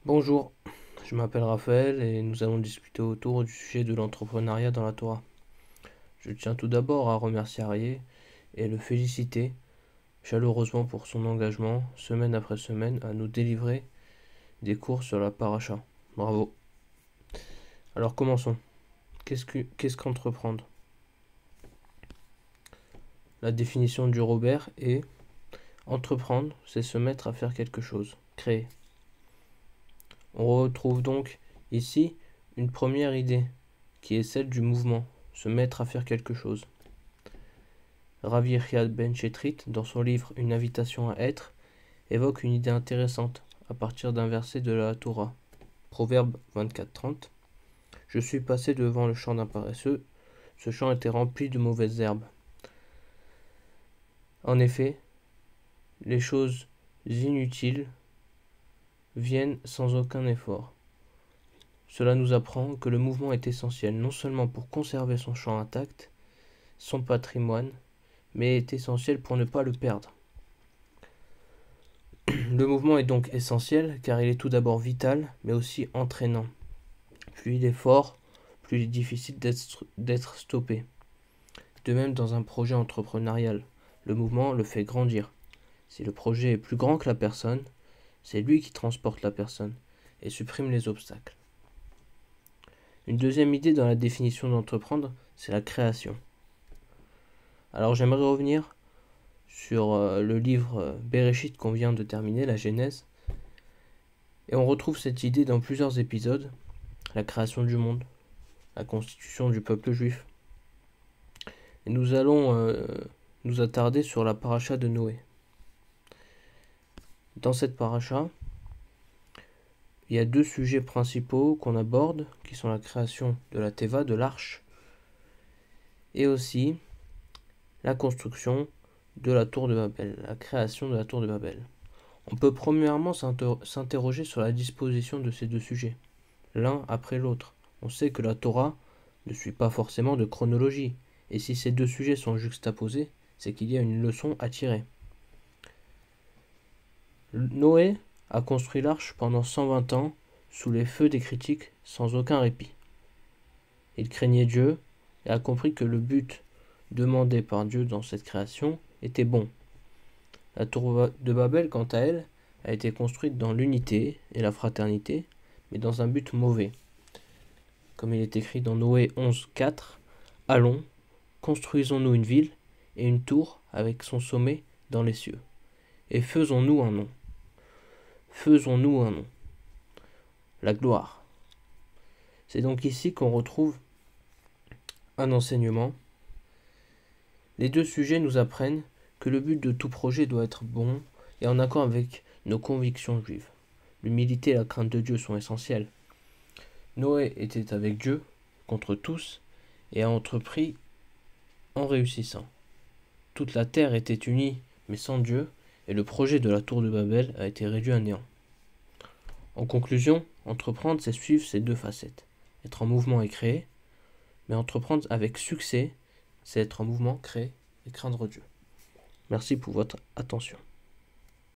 Bonjour, je m'appelle Raphaël et nous allons discuter autour du sujet de l'entrepreneuriat dans la Torah. Je tiens tout d'abord à remercier Arié et le féliciter chaleureusement pour son engagement, semaine après semaine, à nous délivrer des cours sur la paracha. Bravo. Alors commençons. Qu'est-ce qu'entreprendre? La définition du Robert est: entreprendre, c'est se mettre à faire quelque chose, créer. On retrouve donc ici une première idée, qui est celle du mouvement, se mettre à faire quelque chose. Rav Yechiel Ben Chetrit, dans son livre Une invitation à être, évoque une idée intéressante à partir d'un verset de la Torah. Proverbe 24-30. Je suis passé devant le champ d'un paresseux, ce champ était rempli de mauvaises herbes. En effet, les choses inutiles viennent sans aucun effort. Cela nous apprend que le mouvement est essentiel non seulement pour conserver son champ intact, son patrimoine, mais est essentiel pour ne pas le perdre. Le mouvement est donc essentiel car il est tout d'abord vital, mais aussi entraînant. Plus il est fort, plus il est difficile d'être stoppé. De même dans un projet entrepreneurial, le mouvement le fait grandir. Si le projet est plus grand que la personne, c'est lui qui transporte la personne et supprime les obstacles. Une deuxième idée dans la définition d'entreprendre, c'est la création. Alors j'aimerais revenir sur le livre Bereshit qu'on vient de terminer, la Genèse. Et on retrouve cette idée dans plusieurs épisodes: la création du monde, la constitution du peuple juif. Et nous allons nous attarder sur la paracha de Noé. Dans cette paracha, il y a deux sujets principaux qu'on aborde, qui sont la création de la Teva, de l'arche, et aussi la construction de la tour de Babel, la création de la tour de Babel. On peut premièrement s'interroger sur la disposition de ces deux sujets, l'un après l'autre. On sait que la Torah ne suit pas forcément de chronologie, et si ces deux sujets sont juxtaposés, c'est qu'il y a une leçon à tirer. Noé a construit l'arche pendant 120 ans, sous les feux des critiques, sans aucun répit. Il craignait Dieu et a compris que le but demandé par Dieu dans cette création était bon. La tour de Babel, quant à elle, a été construite dans l'unité et la fraternité, mais dans un but mauvais. Comme il est écrit dans Noé 11:4, « Allons, construisons-nous une ville et une tour avec son sommet dans les cieux, et faisons-nous un nom. Faisons-nous un nom. » La gloire. C'est donc ici qu'on retrouve un enseignement. Les deux sujets nous apprennent que le but de tout projet doit être bon et en accord avec nos convictions juives. L'humilité et la crainte de Dieu sont essentielles. Noé était avec Dieu, contre tous, et a entrepris en réussissant. Toute la terre était unie, mais sans Dieu, et le projet de la tour de Babel a été réduit à néant. En conclusion, entreprendre, c'est suivre ces deux facettes. Être en mouvement et créer, mais entreprendre avec succès, c'est être en mouvement, créer et craindre Dieu. Merci pour votre attention.